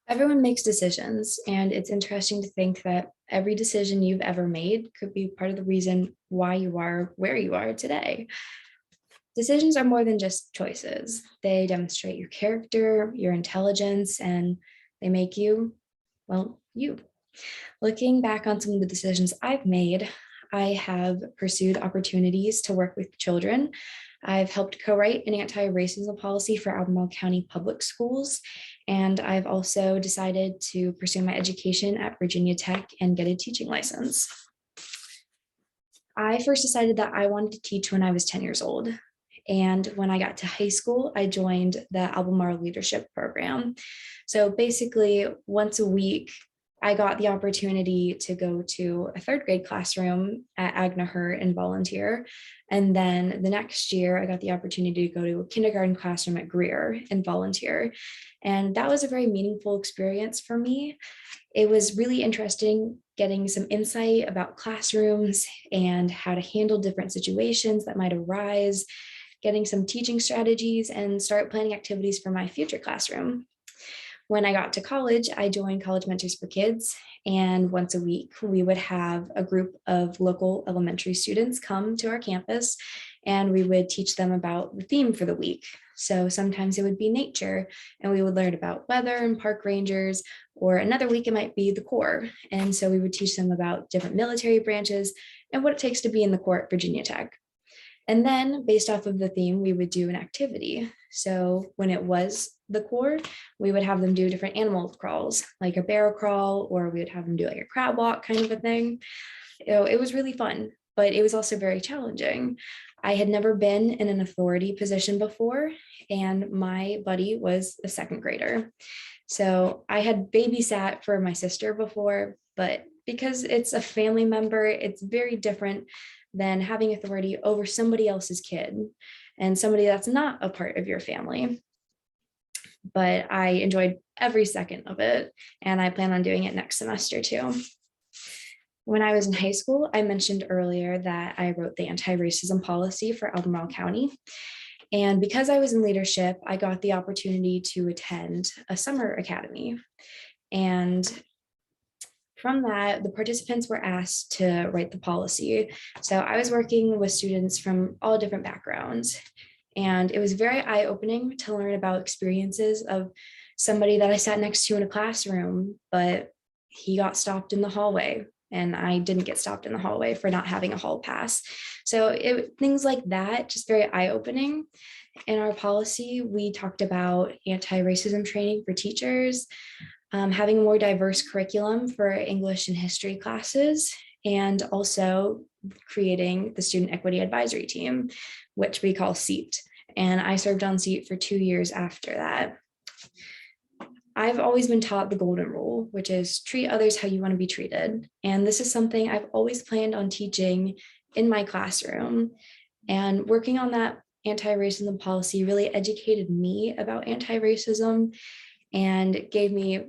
Everyone makes decisions, and it's interesting to think that every decision you've ever made could be part of the reason why you are where you are today. Decisions are more than just choices, they demonstrate your character, your intelligence, and they make you, well, you. Looking back on some of the decisions I've made, I have pursued opportunities to work with children. I've helped co-write an anti-racism policy for Albemarle County Public Schools, and I've also decided to pursue my education at Virginia Tech and get a teaching license. I first decided that I wanted to teach when I was 10 years old. And when I got to high school, I joined the Albemarle Leadership Program. So basically, once a week, I got the opportunity to go to a third grade classroom at Agna Hurt and volunteer. And then the next year, I got the opportunity to go to a kindergarten classroom at Greer and volunteer. And that was a very meaningful experience for me. It was really interesting getting some insight about classrooms and how to handle different situations that might arise, getting some teaching strategies, and start planning activities for my future classroom. When I got to college, I joined College Mentors for Kids, and once a week, we would have a group of local elementary students come to our campus, and we would teach them about the theme for the week. So sometimes it would be nature, and we would learn about weather and park rangers, or another week it might be the Corps. And so we would teach them about different military branches and what it takes to be in the Corps at Virginia Tech. And then based off of the theme, we would do an activity. So when it was the Corps, we would have them do different animal crawls, like a barrel crawl, or we would have them do like a crab walk kind of a thing. It was really fun, but it was also very challenging. I had never been in an authority position before, and my buddy was a second grader. So I had babysat for my sister before, but because it's a family member, it's very different than having authority over somebody else's kid and somebody that's not a part of your family. But I enjoyed every second of it, and I plan on doing it next semester too. When I was in high school, I mentioned earlier that I wrote the anti-racism policy for Albemarle County. And because I was in leadership, I got the opportunity to attend a summer academy. And from that, the participants were asked to write the policy. So I was working with students from all different backgrounds. And it was very eye-opening to learn about experiences of somebody that I sat next to in a classroom, but he got stopped in the hallway and I didn't get stopped in the hallway for not having a hall pass. So things like that, just very eye-opening. In our policy, we talked about anti-racism training for teachers, having a more diverse curriculum for English and history classes, and also creating the Student Equity Advisory Team, which we call SEAT. And I served on SEAT for 2 years after that. I've always been taught the golden rule, which is treat others how you want to be treated. And this is something I've always planned on teaching in my classroom. And working on that anti-racism policy really educated me about anti-racism and gave me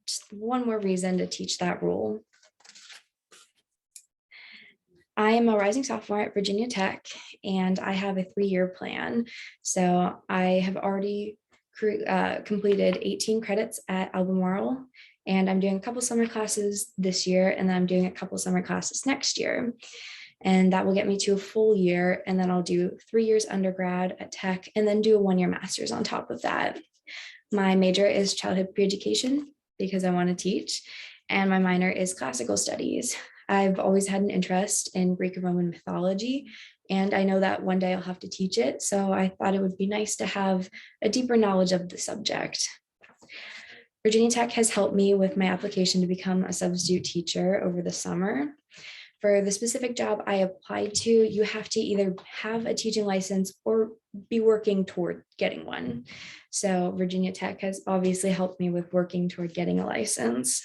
just one more reason to teach that rule. I am a rising sophomore at Virginia Tech, and I have a 3-year plan. So I have already completed 18 credits at Albemarle, and I'm doing a couple summer classes this year, and then I'm doing a couple summer classes next year. And that will get me to a full year, and then I'll do 3 years undergrad at Tech, and then do a 1-year master's on top of that. My major is childhood pre-education because I want to teach, and my minor is classical studies. I've always had an interest in Greek and Roman mythology, and I know that one day I'll have to teach it, so I thought it would be nice to have a deeper knowledge of the subject. Virginia Tech has helped me with my application to become a substitute teacher over the summer. For the specific job I applied to, you have to either have a teaching license or be working toward getting one. So Virginia Tech has obviously helped me with working toward getting a license.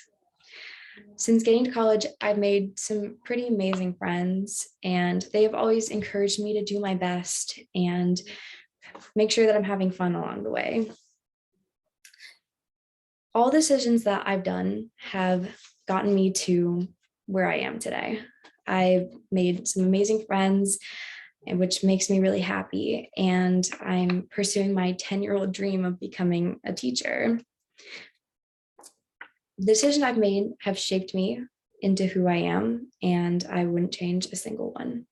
Since getting to college, I've made some pretty amazing friends, and they have always encouraged me to do my best and make sure that I'm having fun along the way. All decisions that I've done have gotten me to where I am today. I've made some amazing friends, which makes me really happy, and I'm pursuing my 10-year-old dream of becoming a teacher. the decisions I've made have shaped me into who I am, and I wouldn't change a single one.